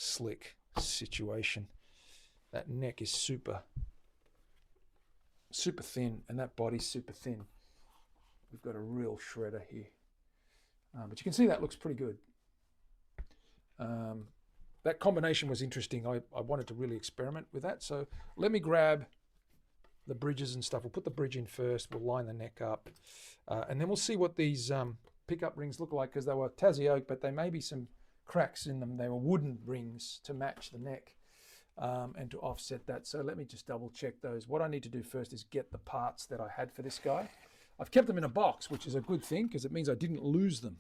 slick situation. That neck is super thin, and that body's super thin. We've got a real shredder here. But you can see that looks pretty good. That combination was interesting. I wanted to really experiment with that. So let me grab the bridges and stuff. We'll put the bridge in first. We'll line the neck up. And then we'll see what these pickup rings look like, because they were Tassie oak, but there may be some cracks in them. They were wooden rings to match the neck and to offset that. So let me just double check those. What I need to do first is get the parts that I had for this guy. I've kept them in a box, which is a good thing because it means I didn't lose them.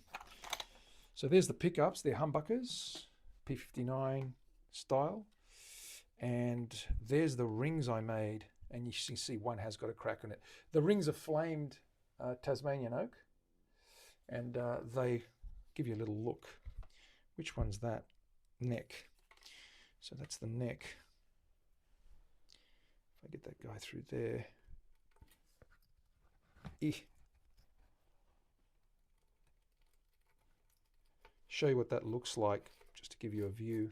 So there's the pickups. They're humbuckers, P59 style. And there's the rings I made. And you can see one has got a crack on it. The rings are flamed Tasmanian oak. And they give you a little look. Which one's that? Neck. So that's the neck. If I get that guy through there. Show you what that looks like, just to give you a view.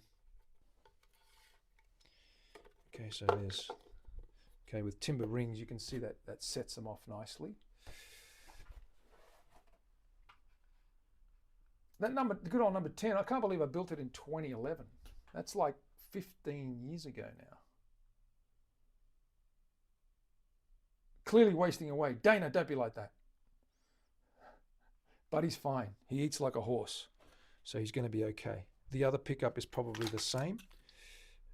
Okay, so there's, okay, with timber rings, you can see that sets them off nicely. That number, the good old number 10, I can't believe I built it in 2011. That's like 15 years ago now. Clearly wasting away. Dana, don't be like that. But he's fine. He eats like a horse. So he's going to be okay. The other pickup is probably the same.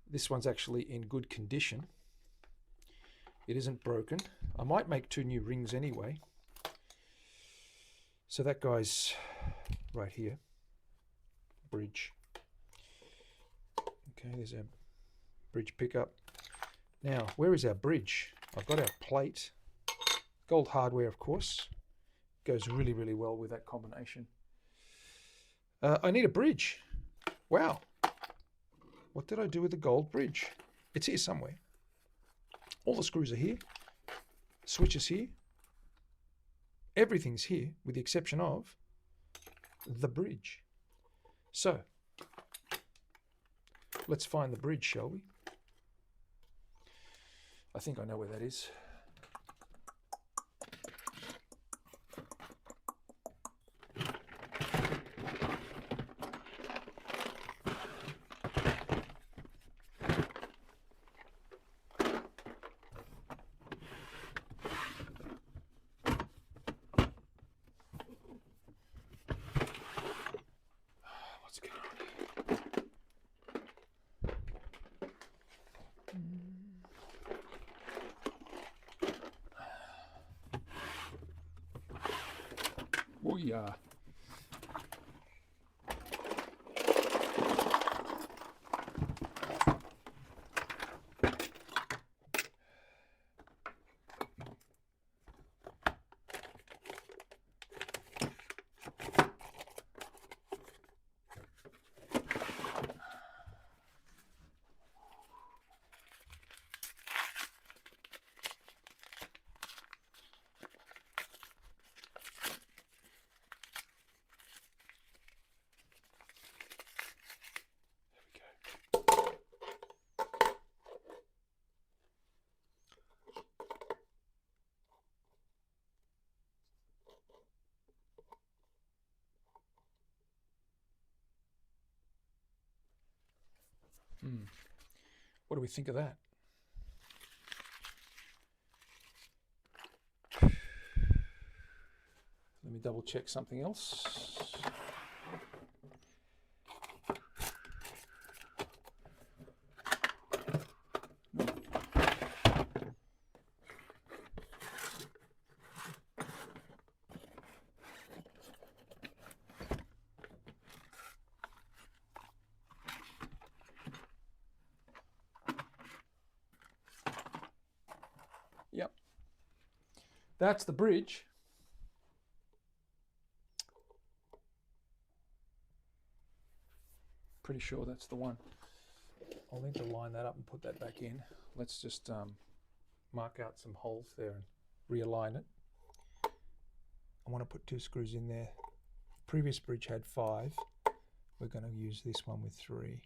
This one's actually in good condition. It isn't broken. I might make 2 new rings anyway. So that guy's right here. Bridge. Okay, there's our bridge pickup. Now, where is our bridge? I've got our plate. Gold hardware, of course. Goes really, really well with that combination. I need a bridge. Wow. What did I do with the gold bridge? It's here somewhere. All the screws are here. Switch is here. Everything's here, with the exception of the bridge. So, let's find the bridge, shall we? I think I know where that is. Oh yeah. What do we think of that? Let me double check something else. Yep. That's the bridge. Pretty sure that's the one. I'll need to line that up and put that back in. Let's just mark out some holes there and realign it. I want to put 2 screws in there. Previous bridge had 5. We're going to use this one with 3.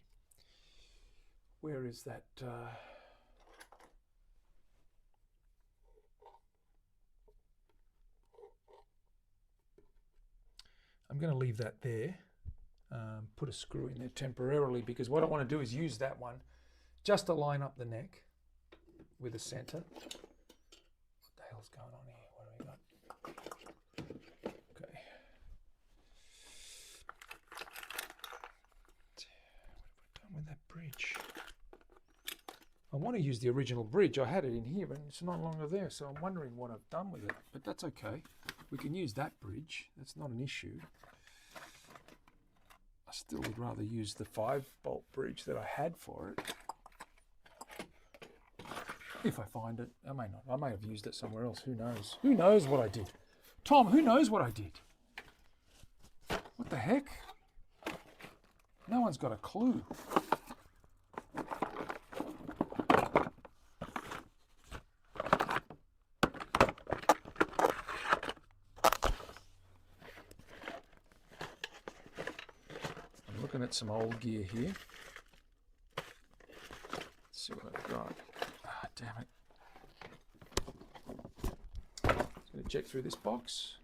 where is that? I'm going to leave that there. Put a screw in there temporarily, because what I want to do is use that one just to line up the neck with the center. What the hell's going on here? What do we got? Okay. What have I done with that bridge? I want to use the original bridge. I had it in here, but it's no longer there, so I'm wondering what I've done with it. But that's okay. We can use that bridge. That's not an issue. I still would rather use the 5-bolt bridge that I had for it. If I find it. I may not. I may have used it somewhere else. Who knows? Who knows what I did? Tom, who knows what I did? What the heck? No one's got a clue. Looking at some old gear here. Let's see what I've got. Ah, damn it. Just going to check through this box.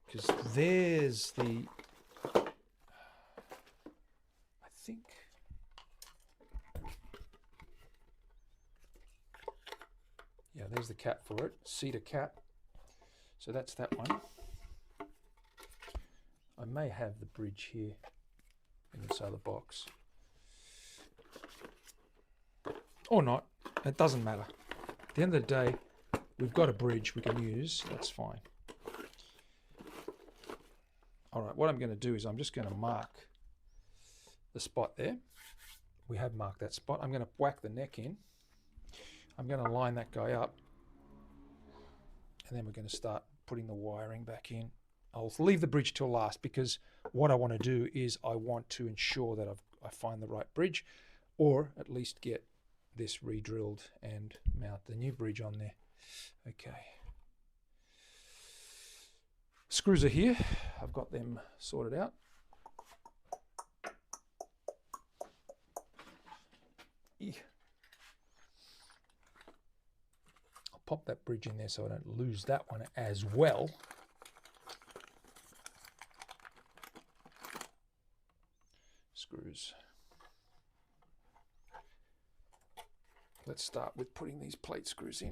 Because there's the... I think... Yeah, there's the cap for it. Cedar Cap. So that's that one. I may have the bridge here in this other box. Or not. It doesn't matter. At the end of the day, we've got a bridge we can use. That's fine. Alright, what I'm going to do is I'm just going to mark the spot there. We have marked that spot. I'm going to whack the neck in. I'm going to line that guy up. And then we're going to start putting the wiring back in. I'll leave the bridge till last, because what I want to do is I want to ensure that I find the right bridge, or at least get this re-drilled and mount the new bridge on there. Okay. Screws are here. I've got them sorted out. I'll pop that bridge in there so I don't lose that one as well. Screws. Let's start with putting these plate screws in.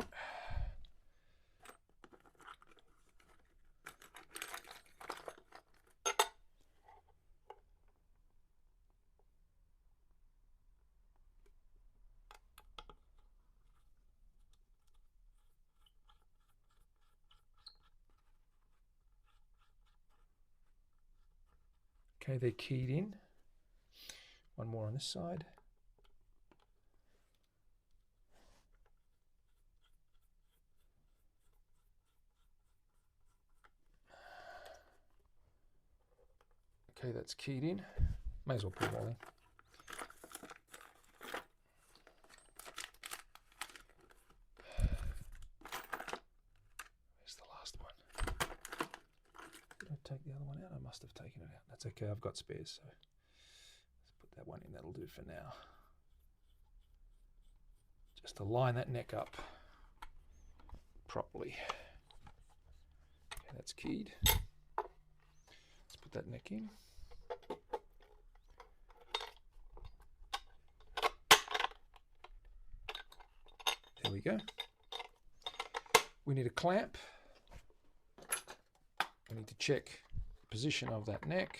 Okay, they're keyed in. One more on this side. Okay, that's keyed in. May as well put them all in. Where's the last one? Did I take the other one out? I must have taken it out. That's okay, I've got spares, so let's put that one in. That'll do for now. Just to line that neck up properly. Okay, that's keyed. Let's put that neck in. There we go. We need a clamp. We need to check the position of that neck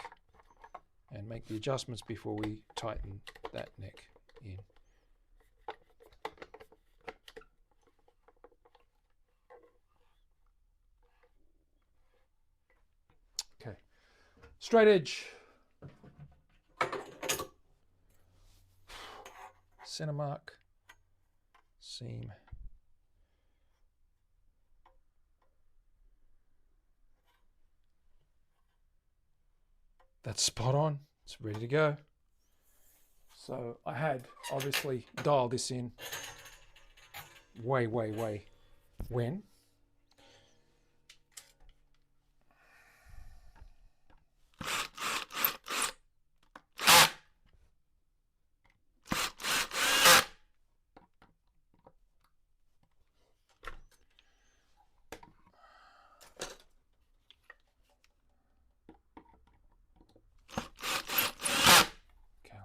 and make the adjustments before we tighten that neck in. Okay, straight edge, center mark, seam. That's spot on. It's ready to go. So I had obviously dialed this in way when.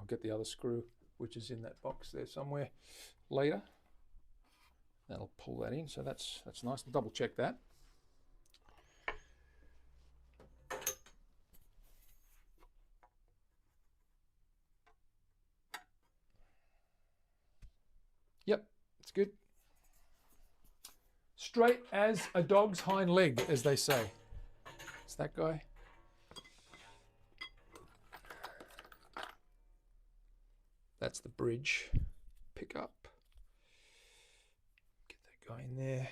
get the other screw, which is in that box there somewhere later. That'll pull that in, so that's nice. I'll double check that. Yep, it's good. Straight as a dog's hind leg, as they say. It's that guy. That's the bridge pickup. Get that guy in there.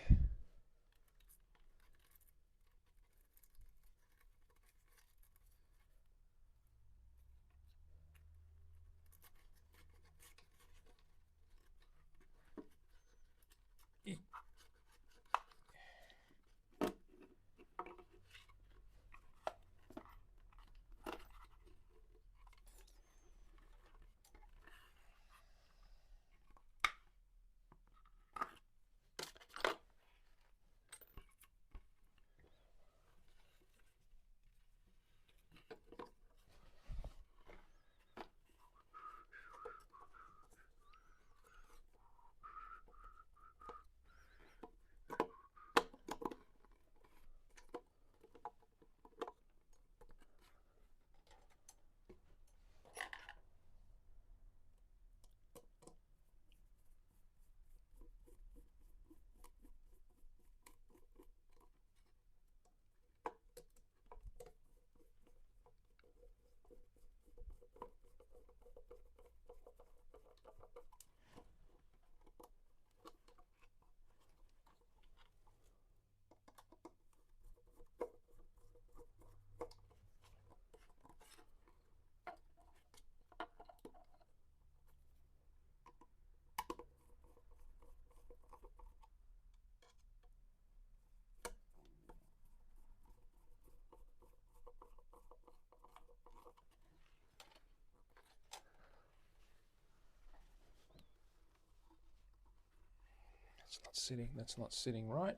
That's not sitting right.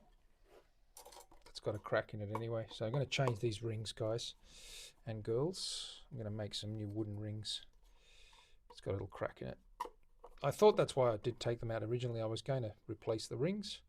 It's got a crack in it anyway. So I'm going to change these rings, guys and girls. I'm going to make some new wooden rings. It's got a little crack in it. I thought that's why I did take them out originally. I was going to replace the rings.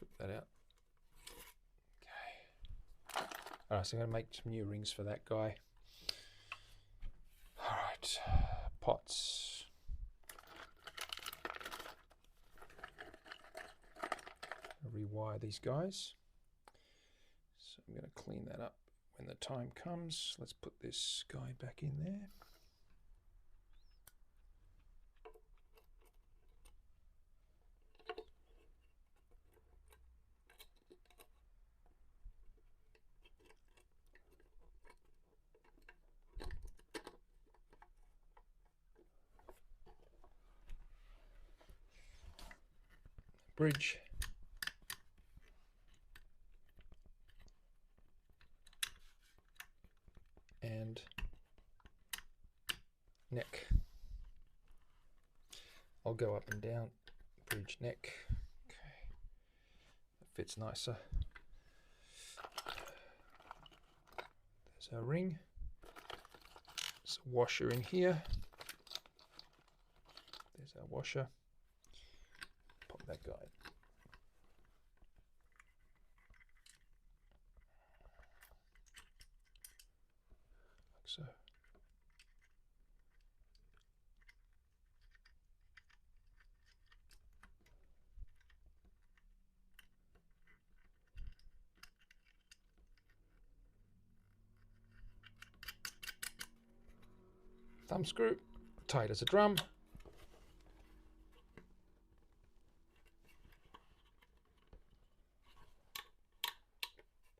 Rip that out. Okay. All right, so I'm going to make some new rings for that guy. All right, pots. Rewire these guys. So I'm going to clean that up when the time comes. Let's put this guy back in there. Bridge. And neck. I'll go up and down, bridge, neck. Okay, that fits nicer. There's our ring. There's a washer in here. There's our washer. Pop that guy in. Like so. Thumb screw, tight as a drum.